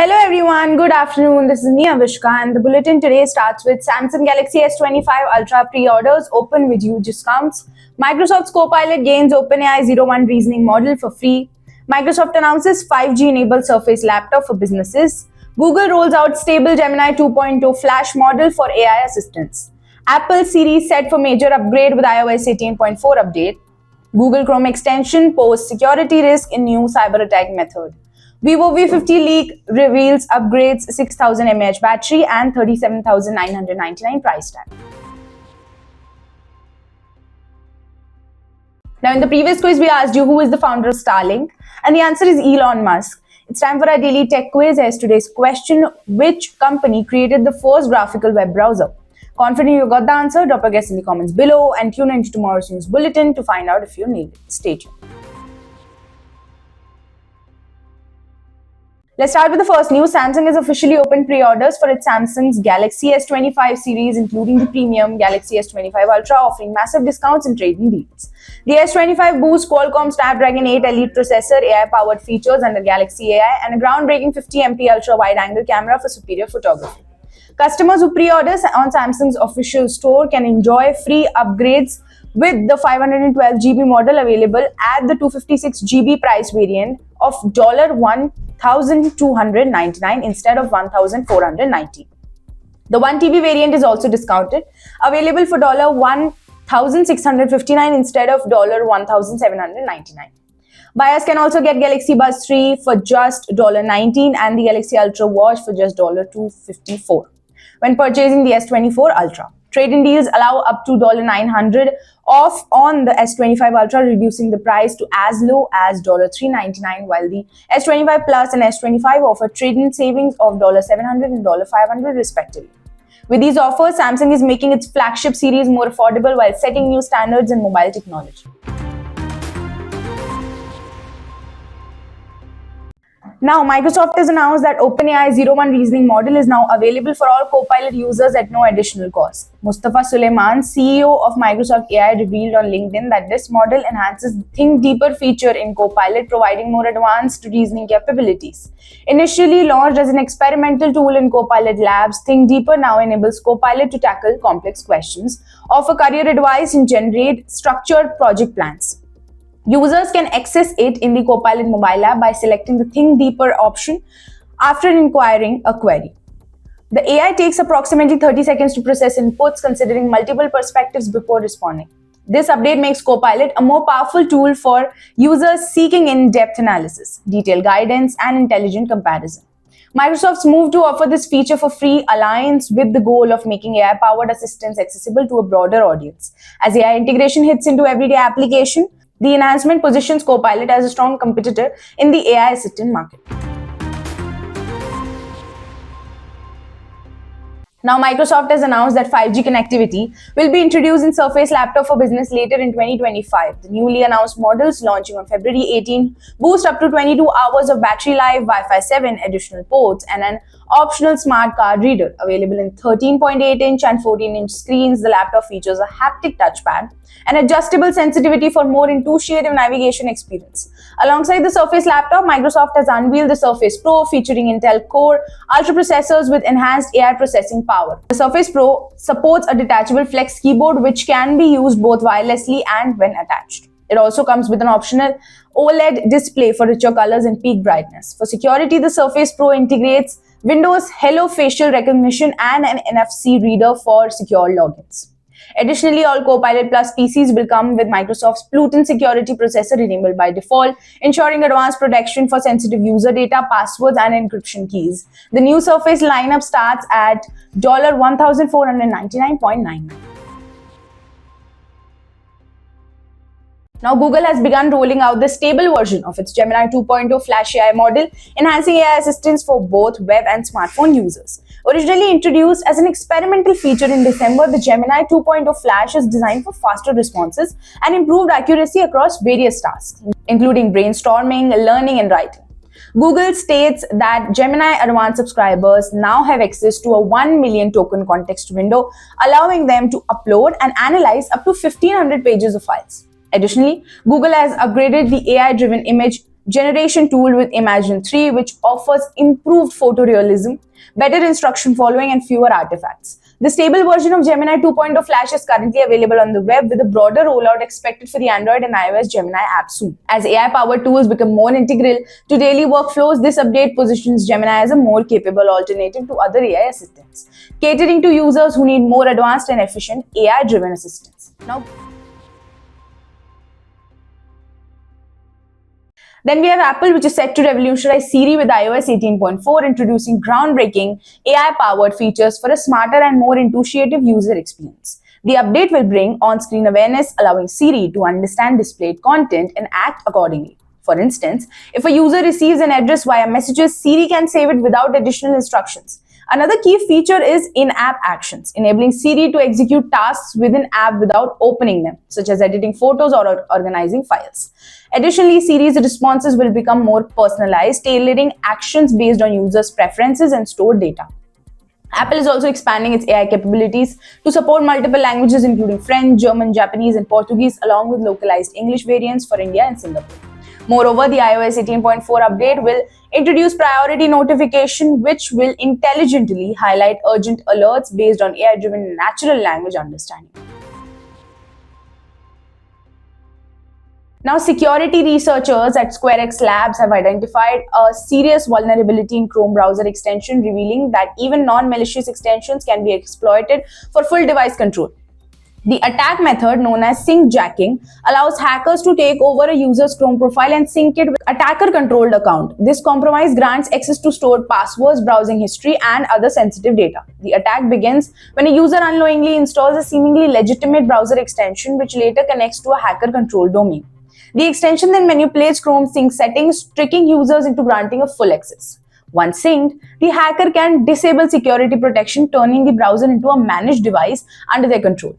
Hello everyone, good afternoon. This is me Avishka and the bulletin today starts with Samsung Galaxy S25 Ultra pre-orders open with huge discounts. Microsoft's Copilot gains OpenAI 01 reasoning model for free. Microsoft announces 5G enabled Surface laptop for businesses. Google rolls out stable Gemini 2.0 Flash model for AI assistants. Apple Series set for major upgrade with iOS 18.4 update. Google Chrome extension posts security risk in new cyber attack method. Vivo V50 leak reveals upgrades 6000 mAh battery and 37,999 price tag. Now in the previous quiz we asked you who is the founder of Starlink and the answer is Elon Musk. It's time for our daily tech quiz. As today's question, which company created the first graphical web browser? Confident you got the answer? Drop a guess in the comments below and tune into tomorrow's news bulletin to find out if you nailed it. Stay tuned. Let's start with the first news. Samsung has officially opened pre-orders for its Samsung's Galaxy S25 series, including the premium Galaxy S25 Ultra, offering massive discounts and trade-in deals. The S25 boosts Qualcomm Snapdragon 8 Elite processor, AI-powered features under Galaxy AI, and a groundbreaking 50MP ultra-wide-angle camera for superior photography. Customers who pre-order on Samsung's official store can enjoy free upgrades with the 512GB model available at the 256GB price variant of $1,299 instead of $1,490. The 1TB variant is also discounted, available for $1,659 instead of $1,799. Buyers can also get Galaxy Buds 3 for just $19 and the Galaxy Ultra Watch for just $254 when purchasing the S24 Ultra. Trade-in deals allow up to $900 off on the S25 Ultra, reducing the price to as low as $399, while the S25 Plus and S25 offer trade-in savings of $700 and $500 respectively. With these offers, Samsung is making its flagship series more affordable while setting new standards in mobile technology. Now, Microsoft has announced that OpenAI 01 reasoning model is now available for all Copilot users at no additional cost. Mustafa Suleyman, CEO of Microsoft AI, revealed on LinkedIn that this model enhances the Think Deeper feature in Copilot, providing more advanced reasoning capabilities. Initially launched as an experimental tool in Copilot Labs, Think Deeper now enables Copilot to tackle complex questions, offer career advice, and generate structured project plans. Users can access it in the Copilot mobile app by selecting the Think Deeper option after inquiring a query. The AI takes approximately 30 seconds to process inputs, considering multiple perspectives before responding. This update makes Copilot a more powerful tool for users seeking in-depth analysis, detailed guidance, and intelligent comparison. Microsoft's move to offer this feature for free aligns with the goal of making AI-powered assistants accessible to a broader audience. As AI integration hits into everyday application, the enhancement positions Copilot as a strong competitor in the AI assistant market. Now, Microsoft has announced that 5G connectivity will be introduced in Surface Laptop for Business later in 2025. The newly announced models, launching on February 18, boost up to 22 hours of battery life, Wi-Fi 7, additional ports, and an optional smart card reader. Available in 13.8-inch and 14-inch screens, the laptop features a haptic touchpad and adjustable sensitivity for more intuitive navigation experience. Alongside the Surface Laptop, Microsoft has unveiled the Surface Pro, featuring Intel Core Ultra processors with enhanced AI processing power. The Surface Pro supports a detachable flex keyboard, which can be used both wirelessly and when attached. It also comes with an optional OLED display for richer colors and peak brightness. For security, the Surface Pro integrates Windows Hello facial recognition and an NFC reader for secure logins. Additionally, all Copilot Plus PCs will come with Microsoft's Pluton security processor enabled by default, ensuring advanced protection for sensitive user data, passwords, and encryption keys. The new Surface lineup starts at $1,499.99. Now, Google has begun rolling out the stable version of its Gemini 2.0 Flash AI model, enhancing AI assistance for both web and smartphone users. Originally introduced as an experimental feature in December, the Gemini 2.0 Flash is designed for faster responses and improved accuracy across various tasks, including brainstorming, learning, and writing. Google states that Gemini Advanced subscribers now have access to a 1 million token context window, allowing them to upload and analyze up to 1,500 pages of files. Additionally, Google has upgraded the AI-driven image generation tool with Imagen 3, which offers improved photorealism, better instruction following, and fewer artifacts. The stable version of Gemini 2.0 Flash is currently available on the web, with a broader rollout expected for the Android and iOS Gemini apps soon. As AI-powered tools become more integral to daily workflows, this update positions Gemini as a more capable alternative to other AI assistants, catering to users who need more advanced and efficient AI-driven assistance. Then we have Apple, which is set to revolutionize Siri with iOS 18.4, introducing groundbreaking AI-powered features for a smarter and more intuitive user experience. The update will bring on-screen awareness, allowing Siri to understand displayed content and act accordingly. For instance, if a user receives an address via messages, Siri can save it without additional instructions. Another key feature is in-app actions, enabling Siri to execute tasks within app without opening them, such as editing photos or organizing files. Additionally, Siri's responses will become more personalized, tailoring actions based on users' preferences and stored data. Apple is also expanding its AI capabilities to support multiple languages, including French, German, Japanese, and Portuguese, along with localized English variants for India and Singapore. Moreover, the iOS 18.4 update will introduce priority notification, which will intelligently highlight urgent alerts based on AI-driven natural language understanding. Now, security researchers at SquareX Labs have identified a serious vulnerability in Chrome browser extension, revealing that even non-malicious extensions can be exploited for full device control. The attack method, known as sync jacking, allows hackers to take over a user's Chrome profile and sync it with an attacker-controlled account. This compromise grants access to stored passwords, browsing history, and other sensitive data. The attack begins when a user unknowingly installs a seemingly legitimate browser extension, which later connects to a hacker-controlled domain. The extension then manipulates Chrome sync settings, tricking users into granting a full access. Once synced, the hacker can disable security protection, turning the browser into a managed device under their control.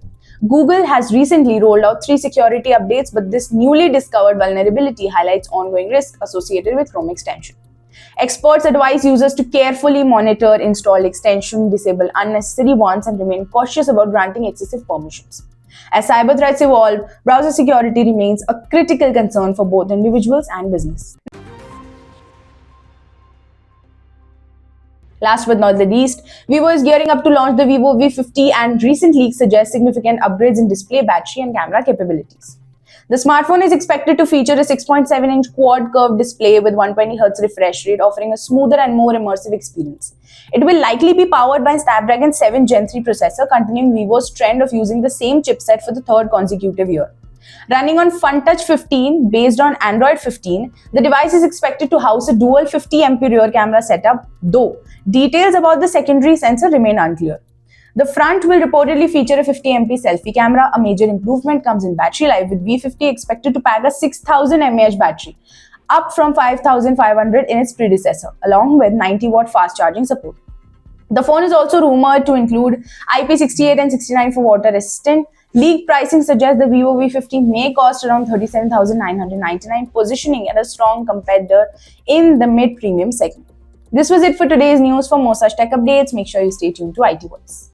Google has recently rolled out 3 security updates, but this newly discovered vulnerability highlights ongoing risk associated with Chrome extension. Experts advise users to carefully monitor installed extensions, disable unnecessary ones, and remain cautious about granting excessive permissions. As cyber threats evolve, browser security remains a critical concern for both individuals and business. Last but not the least, Vivo is gearing up to launch the Vivo V50, and recent leaks suggest significant upgrades in display, battery, and camera capabilities. The smartphone is expected to feature a 6.7-inch quad-curved display with 120Hz refresh rate, offering a smoother and more immersive experience. It will likely be powered by Snapdragon 7 Gen 3 processor, continuing Vivo's trend of using the same chipset for the third consecutive year. Running on FunTouch 15 based on Android 15, the device is expected to house a dual 50MP rear camera setup, though details about the secondary sensor remain unclear. The front will reportedly feature a 50MP selfie camera. A major improvement comes in battery life, with V50 expected to pack a 6000 mAh battery, up from 5500 in its predecessor, along with 90-watt fast charging support. The phone is also rumored to include IP68 and 69 for water resistant. Leaked pricing suggests the Vivo V50 may cost around $37,999, positioning it as a strong competitor in the mid-premium segment. This was it for today's news. For more such tech updates, make sure you stay tuned to IT Voice.